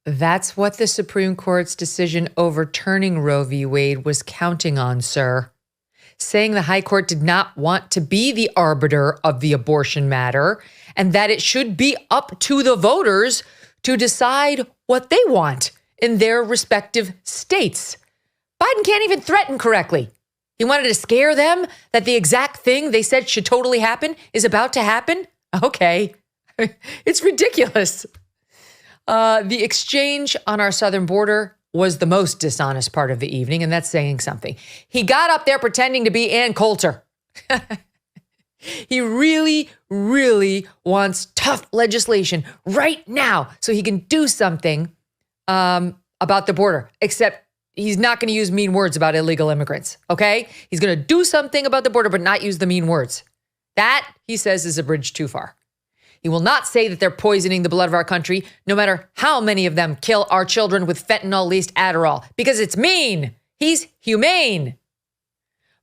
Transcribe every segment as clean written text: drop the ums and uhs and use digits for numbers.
That's what the Supreme Court's decision overturning Roe v. Wade was counting on, sir. Saying the High Court did not want to be the arbiter of the abortion matter and that it should be up to the voters to decide what they want in their respective states. Biden can't even threaten correctly. He wanted to scare them that the exact thing they said should totally happen is about to happen? Okay. It's ridiculous. The exchange on our southern border was the most dishonest part of the evening, and that's saying something. He got up there pretending to be Ann Coulter. He really, really wants tough legislation right now so he can do something about the border, except he's not going to use mean words about illegal immigrants, okay? He's going to do something about the border, but not use the mean words. That, he says, is a bridge too far. He will not say that they're poisoning the blood of our country, no matter how many of them kill our children with fentanyl-laced Adderall, because it's mean. He's humane.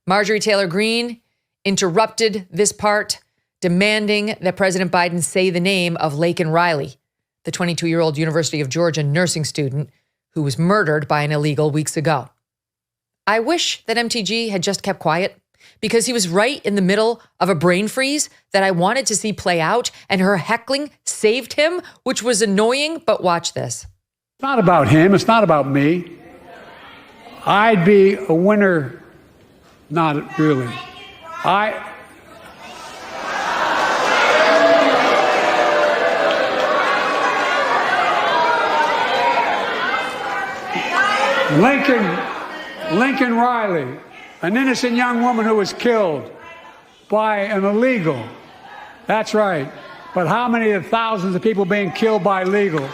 Marjorie Taylor Greene interrupted this part, demanding that President Biden say the name of Laken Riley, the 22-year-old University of Georgia nursing student who was murdered by an illegal weeks ago. I wish that MTG had just kept quiet, because he was right in the middle of a brain freeze that I wanted to see play out, and her heckling saved him, which was annoying, but watch this. It's not about him. It's not about me. I'd be a winner. Not really. Lincoln Riley, an innocent young woman who was killed by an illegal. That's right. But how many of the thousands of people being killed by illegals?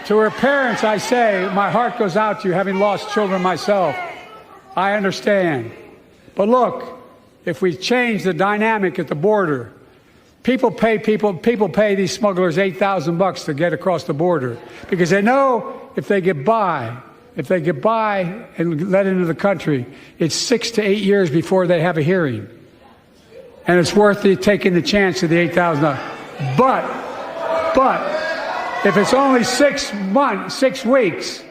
To her parents, I say, my heart goes out to you, having lost children myself. I understand. But look, if we change the dynamic at the border, people pay these smugglers $8,000 to get across the border because they know if they get by and let into the country, it's 6 to 8 years before they have a hearing. And it's worth taking the chance of the $8,000. But if it's only 6 weeks,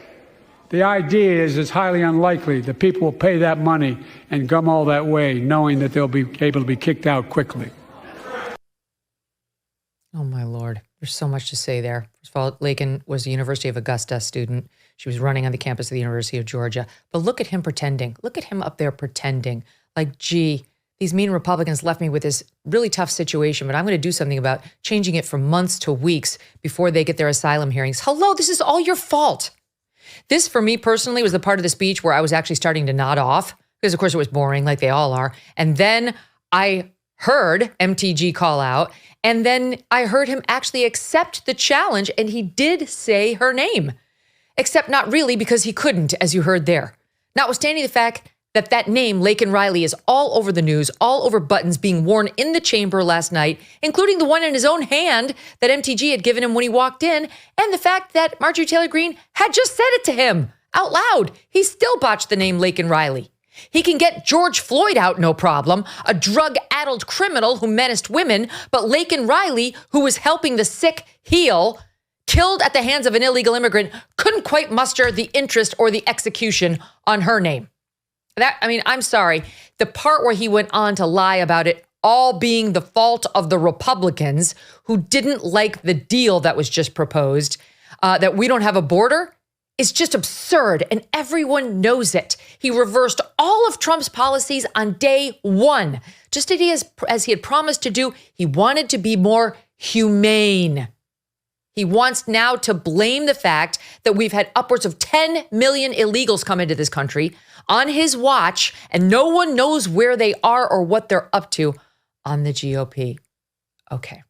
the idea is it's highly unlikely that people will pay that money and come all that way, knowing that they'll be able to be kicked out quickly. Oh, my Lord. There's so much to say there. First of all, Laken was a University of Augusta student. She was running on the campus of the University of Georgia. But look at him pretending. Look at him up there pretending. Like, gee, these mean Republicans left me with this really tough situation, but I'm going to do something about changing it from months to weeks before they get their asylum hearings. Hello, this is all your fault. This, for me personally, was the part of the speech where I was actually starting to nod off because, of course, it was boring like they all are. And then I heard MTG call out, and then I heard him actually accept the challenge, and he did say her name, except not really because he couldn't, as you heard there. Notwithstanding the fact that that name, Laken Riley, is all over the news, all over buttons being worn in the chamber last night, including the one in his own hand that MTG had given him when he walked in, and the fact that Marjorie Taylor Greene had just said it to him out loud. He still botched the name Laken Riley. He can get George Floyd out, no problem, a drug-addled criminal who menaced women, but Laken Riley, who was helping the sick heal, killed at the hands of an illegal immigrant, couldn't quite muster the interest or the execution on her name. I'm sorry. The part where he went on to lie about it all being the fault of the Republicans who didn't like the deal that was just proposed, that we don't have a border, is just absurd, and everyone knows it. He reversed all of Trump's policies on day one. Just as he had promised to do, he wanted to be more humane. He wants now to blame the fact that we've had upwards of 10 million illegals come into this country on his watch, and no one knows where they are or what they're up to on the GOP. Okay.